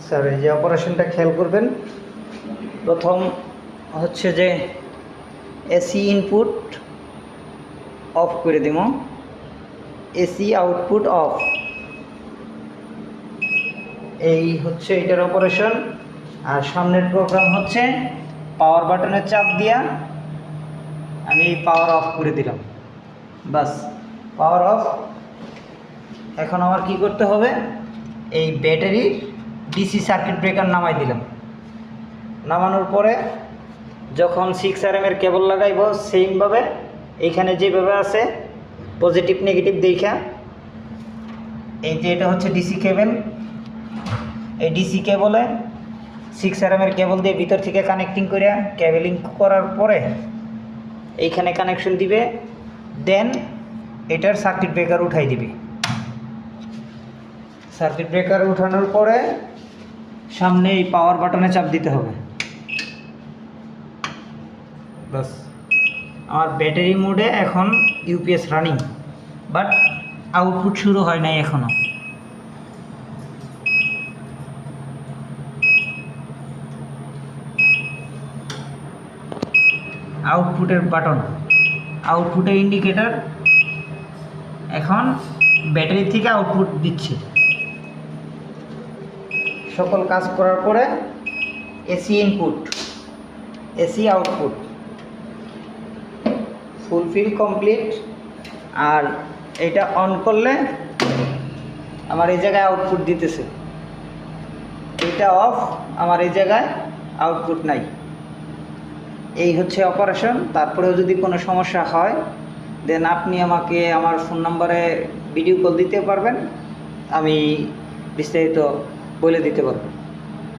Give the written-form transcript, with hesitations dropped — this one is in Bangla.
স্যার এই যে অপারেশনটা খেয়াল করবেন। প্রথম হচ্ছে যে এসি ইনপুট অফ করে দিব, এসি আউটপুট অফ, এই হচ্ছে এটার অপারেশন। আর সামনের প্রোগ্রাম হচ্ছে পাওয়ার বাটনের চাপ দিয়া আমি পাওয়ার অফ করে দিলাম, বাস পাওয়ার অফ। এখন আমার কি করতে হবে, এই ব্যাটারির ডিসি সার্কিট ব্রেকার নামাই দিলাম। নামানোর পরে যখন 6RM এর কেবল লাগাইব সেমভাবে এইখানে যেভাবে আছে পজিটিভ নেগেটিভ দেখা, এই যে এটা হচ্ছে ডিসি কেবল, এই ডিসি কেবলে 6RM এর কেবল দিয়ে ভিতর থেকে কানেক্টিং করে কেবলিং করার পরে এইখানে কানেকশন দিবে, দেন এটার সার্কিট ব্রেকার উঠাই দিবে। সার্কিট ব্রেকার উঠানোর পরে সামনে এই পাওয়ার বাটনে চাপ দিতে হবে, বাস। আমার ব্যাটারি মোডে এখন ইউপিএস রানিং, বাট আউটপুট শুরু হয় নাই এখনও। আউটপুটের বাটন, আউটপুটের ইন্ডিকেটর এখন ব্যাটারি থেকে আউটপুট দিচ্ছে। সকল কাজ করার পরে AC input, AC output fulfil complete. আর এটা অন করলে আমার এই জায়গায় আউটপুট দিতেছে, এটা অফ, আমার এই জায়গায় আউটপুট নাই। এই হচ্ছে অপারেশন। তারপরেও যদি কোনো সমস্যা হয় দেন আপনি আমাকে আমার ফোন নাম্বারে ভিডিও কল দিতে পারবেন, আমি বিস্তারিত বলে দিতে পারবো।